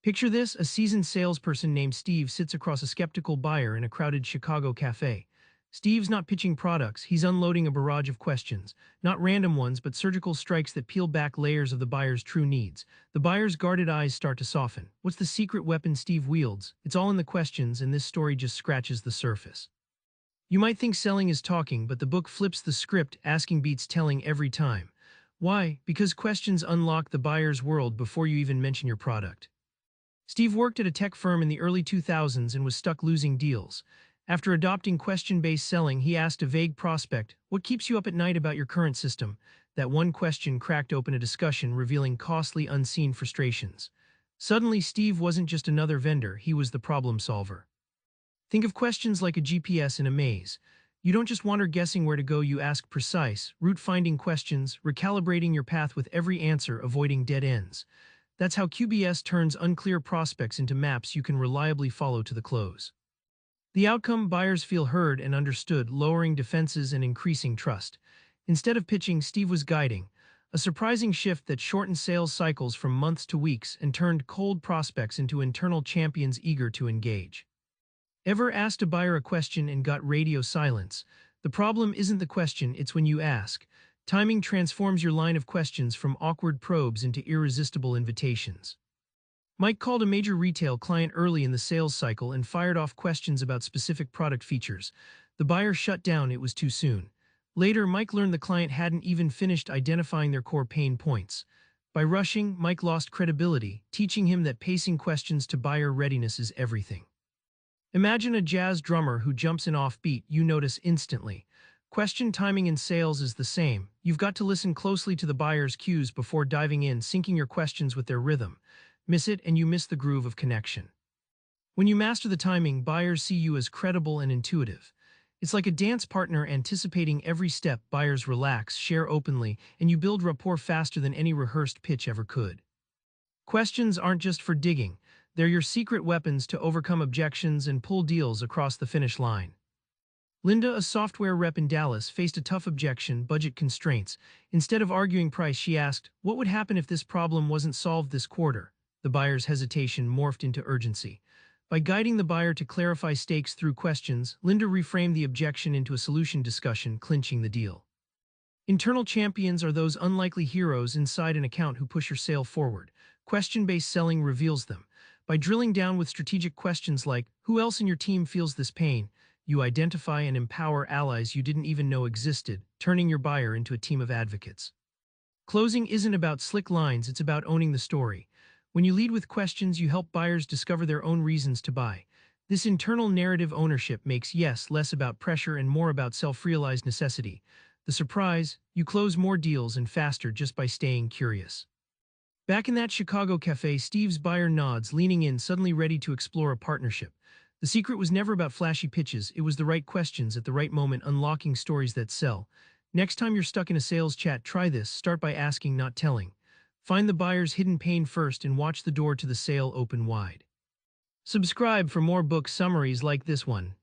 Picture this: a seasoned salesperson named Steve sits across a skeptical buyer in a crowded Chicago cafe. Steve's not pitching products, he's unloading a barrage of questions. Not random ones, but surgical strikes that peel back layers of the buyer's true needs. The buyer's guarded eyes start to soften. What's the secret weapon Steve wields? It's all in the questions, and this story just scratches the surface. You might think selling is talking, but the book flips the script, asking beats telling every time. Why? Because questions unlock the buyer's world before you even mention your product. Steve worked at a tech firm in the early 2000s and was stuck losing deals. After adopting question-based selling, he asked a vague prospect, "What keeps you up at night about your current system?" That one question cracked open a discussion, revealing costly, unseen frustrations. Suddenly, Steve wasn't just another vendor, he was the problem solver. Think of questions like a GPS in a maze. You don't just wander guessing where to go, you ask precise, route-finding questions, recalibrating your path with every answer, avoiding dead ends. That's how QBS turns unclear prospects into maps you can reliably follow to the close. The outcome: buyers feel heard and understood, lowering defenses and increasing trust. Instead of pitching, Steve was guiding, a surprising shift that shortened sales cycles from months to weeks and turned cold prospects into internal champions eager to engage. Ever asked a buyer a question and got radio silence? The problem isn't the question, it's when you ask. Timing transforms your line of questions from awkward probes into irresistible invitations. Mike called a major retail client early in the sales cycle and fired off questions about specific product features. The buyer shut down, it was too soon. Later, Mike learned the client hadn't even finished identifying their core pain points. By rushing, Mike lost credibility, teaching him that pacing questions to buyer readiness is everything. Imagine a jazz drummer who jumps in off-beat, you notice instantly. Question timing in sales is the same. You've got to listen closely to the buyer's cues before diving in, syncing your questions with their rhythm. Miss it, and you miss the groove of connection. When you master the timing, buyers see you as credible and intuitive. It's like a dance partner anticipating every step. Buyers relax, share openly, and you build rapport faster than any rehearsed pitch ever could. Questions aren't just for digging, they're your secret weapons to overcome objections and pull deals across the finish line. Linda, a software rep in Dallas, faced a tough objection: budget constraints. Instead of arguing price, she asked, "What would happen if this problem wasn't solved this quarter?" The buyer's hesitation morphed into urgency. By guiding the buyer to clarify stakes through questions, Linda reframed the objection into a solution discussion, clinching the deal. Internal champions are those unlikely heroes inside an account who push your sale forward. Question-based selling reveals them. By drilling down with strategic questions like, "Who else in your team feels this pain?" you identify and empower allies you didn't even know existed, turning your buyer into a team of advocates. Closing isn't about slick lines, it's about owning the story. When you lead with questions, you help buyers discover their own reasons to buy. This internal narrative ownership makes yes less about pressure and more about self-realized necessity. The surprise: you close more deals and faster just by staying curious. Back in that Chicago cafe, Steve's buyer nods, leaning in, suddenly ready to explore a partnership. The secret was never about flashy pitches, it was the right questions at the right moment, unlocking stories that sell. Next time you're stuck in a sales chat, try this: start by asking, not telling. Find the buyer's hidden pain first and watch the door to the sale open wide. Subscribe for more book summaries like this one.